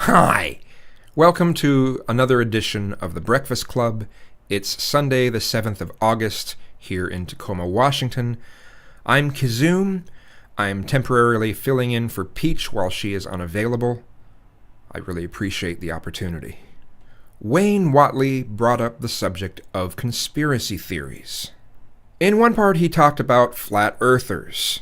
Hi! Welcome to another edition of The Breakfast Club. It's Sunday, the 7th of August, here in Tacoma, Washington. I'm Kizzume. I'm temporarily filling in for Peach while she is unavailable. I really appreciate the opportunity. Wayne Whatley brought up the subject of conspiracy theories. In one part, he talked about flat earthers.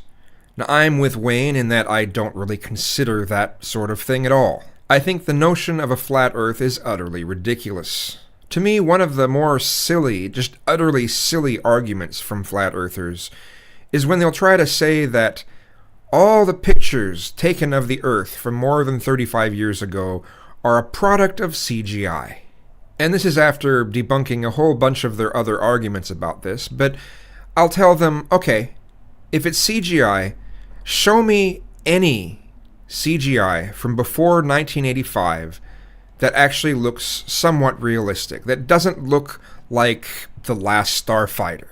Now, I'm with Wayne in that I don't really consider that sort of thing at all. I think the notion of a flat earth is utterly ridiculous. To me, one of the more silly, just utterly silly arguments from flat earthers is when they'll try to say that all the pictures taken of the earth from more than 35 years ago are a product of CGI. And this is after debunking a whole bunch of their other arguments about this, but I'll tell them, okay, if it's CGI, show me any CGI from before 1985 that actually looks somewhat realistic, that doesn't look like The Last Starfighter.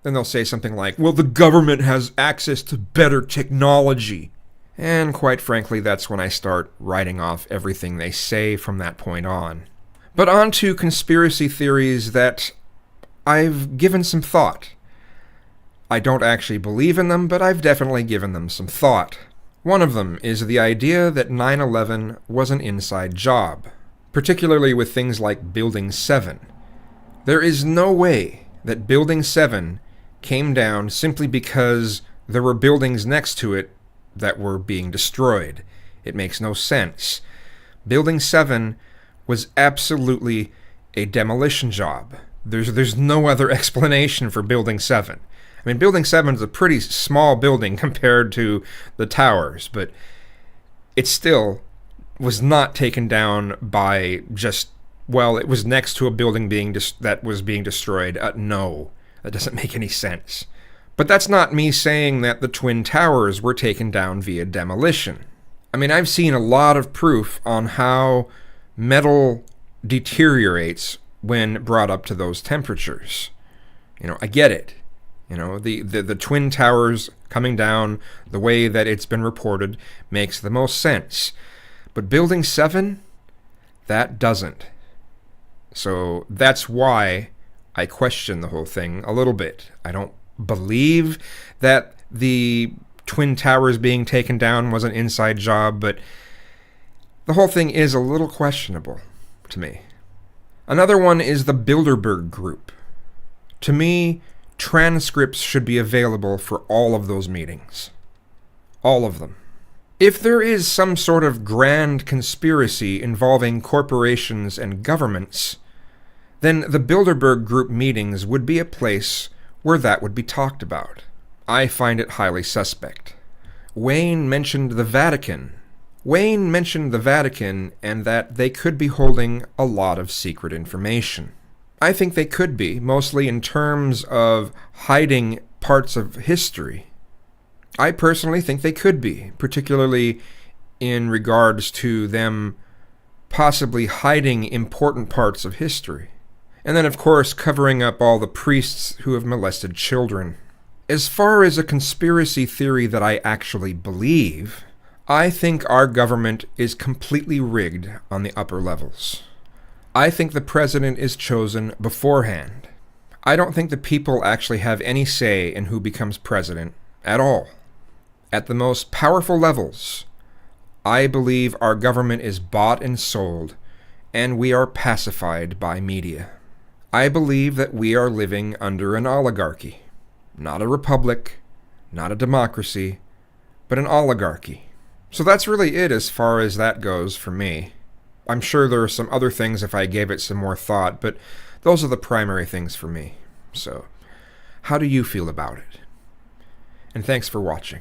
Then they'll say something like, well, the government has access to better technology. And quite frankly, that's when I start writing off everything they say from that point on. But on to conspiracy theories that I've given some thought. I don't actually believe in them, but I've definitely given them some thought. One of them is the idea that 9/11 was an inside job, particularly with things like Building 7. There is no way that Building 7 came down simply because there were buildings next to it that were being destroyed. It makes no sense. Building 7 was absolutely a demolition job. There's no other explanation for Building 7. I mean, Building 7 is a pretty small building compared to the towers, but it still was not taken down by just, well, it was next to a building that was being destroyed. No, that doesn't make any sense. But that's not me saying that the Twin Towers were taken down via demolition. I mean, I've seen a lot of proof on how metal deteriorates when brought up to those temperatures. I get it. The Twin Towers coming down the way that it's been reported makes the most sense. But Building 7, that doesn't. So that's why I question the whole thing a little bit. I don't believe that the Twin Towers being taken down was an inside job, but the whole thing is a little questionable to me. Another one is the Bilderberg Group. To me, transcripts should be available for all of those meetings. All of them. If there is some sort of grand conspiracy involving corporations and governments, then the Bilderberg Group meetings would be a place where that would be talked about. I find it highly suspect. Wayne mentioned the Vatican. And that they could be holding a lot of secret information. I think they could be, mostly in terms of hiding parts of history. I personally think they could be, particularly in regards to them possibly hiding important parts of history. And then, of course, covering up all the priests who have molested children. As far as a conspiracy theory that I actually believe, I think our government is completely rigged on the upper levels. I think the president is chosen beforehand. I don't think the people actually have any say in who becomes president at all. At the most powerful levels, I believe our government is bought and sold, and we are pacified by media. I believe that we are living under an oligarchy. Not a republic, not a democracy, but an oligarchy. So that's really it as far as that goes for me. I'm sure there are some other things if I gave it some more thought, but those are the primary things for me. So, how do you feel about it? And thanks for watching.